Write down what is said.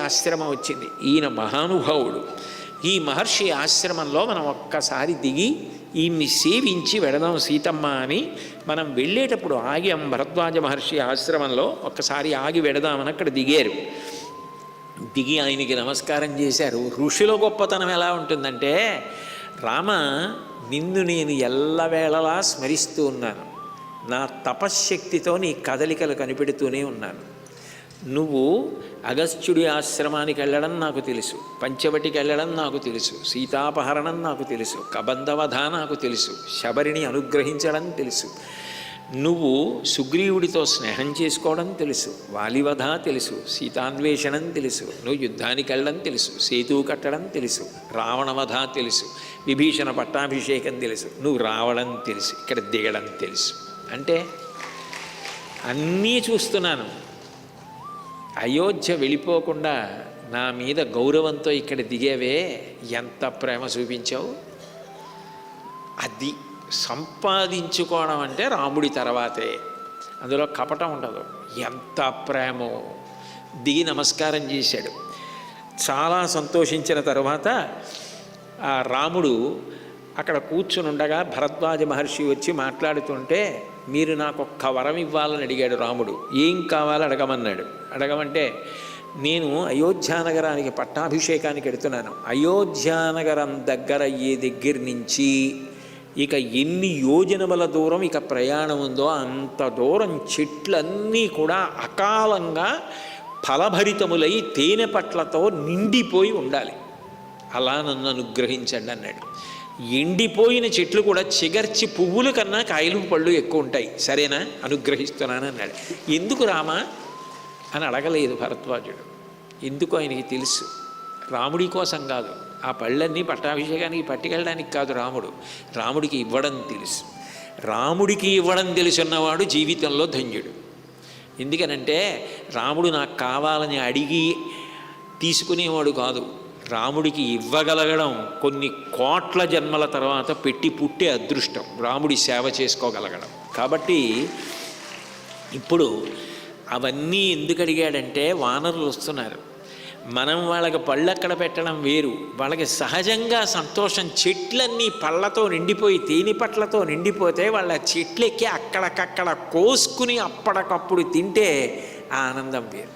ఆశ్రమం వచ్చింది. ఈయన మహానుభావుడు. ఈ మహర్షి ఆశ్రమంలో మనం ఒక్కసారి దిగి ఈయన్ని సేవించి వెడదాం సీతమ్మ అని మనం వెళ్ళేటప్పుడు ఆగాం. భరద్వాజ మహర్షి ఆశ్రమంలో ఒక్కసారి ఆగి వెడదామని అక్కడ దిగారు. దిగి ఆయనకి నమస్కారం చేశారు. ఋషుల గొప్పతనం ఎలా ఉంటుందంటే, రామ, నిన్ను నేను ఎల్లవేళలా స్మరిస్తూ ఉన్నాను. నా తపశ్శక్తితో నీ కదలికలు కనిపెడుతూనే ఉన్నాను. నువ్వు అగస్త్యుడి ఆశ్రమానికి వెళ్ళడం నాకు తెలుసు, పంచవటికి వెళ్ళడం నాకు తెలుసు, సీతాపహరణం నాకు తెలుసు, కబంధవధ నాకు తెలుసు, శబరిని అనుగ్రహించడం తెలుసు, నువ్వు సుగ్రీవుడితో స్నేహం చేసుకోవడం తెలుసు, వాలివధ తెలుసు, సీతాన్వేషణం తెలుసు, నువ్వు యుద్ధానికి వెళ్ళడం తెలుసు, సేతువు కట్టడం తెలుసు, రావణవధ తెలుసు, విభీషణ పట్టాభిషేకం తెలుసు, నువ్వు రావడం తెలుసు, ఇక్కడ దిగడం తెలుసు. అంటే అన్నీ చూస్తున్నాను. అయోధ్య వెళ్ళిపోకుండా నా మీద గౌరవంతో ఇక్కడ దిగేవే, ఎంత ప్రేమ చూపించావు. అది సంపాదించుకోవడం అంటే రాముడి తర్వాతే, అందులో కపటం ఉండదు. ఎంత ప్రేమో. దిగి నమస్కారం చేశాడు. చాలా సంతోషించిన తర్వాత ఆ రాముడు అక్కడ కూర్చుని ఉండగా భరద్వాజ మహర్షి వచ్చి మాట్లాడుతుంటే, మీరు నాకు ఒక్క వరం ఇవ్వాలని అడిగాడు రాముడు. ఏం కావాలో అడగమన్నాడు. అడగమంటే, నేను అయోధ్యానగరానికి పట్టాభిషేకానికి వెడుతున్నాను. అయోధ్యానగరం దగ్గర అయ్యే దగ్గర నుంచి ఇక ఎన్ని యోజనముల దూరం ఇక ప్రయాణం ఉందో అంత దూరం చెట్లన్నీ కూడా అకాలంగా ఫలభరితములై తేనె పట్లతో నిండిపోయి ఉండాలి. అలా నన్ను అనుగ్రహించండి అన్నాడు. ఎండిపోయిన చెట్లు కూడా చిగర్చి పువ్వుల కన్నా కాయలు పళ్ళు ఎక్కువ ఉంటాయి, సరేనా, అనుగ్రహిస్తున్నాను అన్నాడు. ఎందుకు రామా అని అడగలేదు భరద్వాజుడు. ఎందుకు ఆయనకి తెలుసు, రాముడి కోసం కాదు, ఆ పళ్ళన్నీ పట్టాభిషేకానికి పట్టుకెళ్ళడానికి కాదు, రాముడికి ఇవ్వడం తెలుసు. రాముడికి ఇవ్వడం తెలుసున్నవాడు జీవితంలో ధన్యుడు. ఎందుకనంటే రాముడు నాకు కావాలని అడిగి తీసుకునేవాడు కాదు. రాముడికి ఇవ్వగలగడం కొన్ని కోట్ల జన్మల తర్వాత పెట్టి పుట్టే అదృష్టం, రాముడి సేవ చేసుకోగలగడం. కాబట్టి ఇప్పుడు అవన్నీ ఎందుకు అడిగాడంటే, వానరులు వస్తున్నారు, మనం వాళ్ళకి పళ్ళు అక్కడ పెట్టడం వేరు, వాళ్ళకి సహజంగా సంతోషం. చెట్లన్నీ పళ్ళతో నిండిపోయి తేనె పట్లతో నిండిపోతే వాళ్ళ చెట్లెక్కి అక్కడికక్కడ కోసుకుని అప్పటికప్పుడు తింటే ఆ ఆనందం వేరు.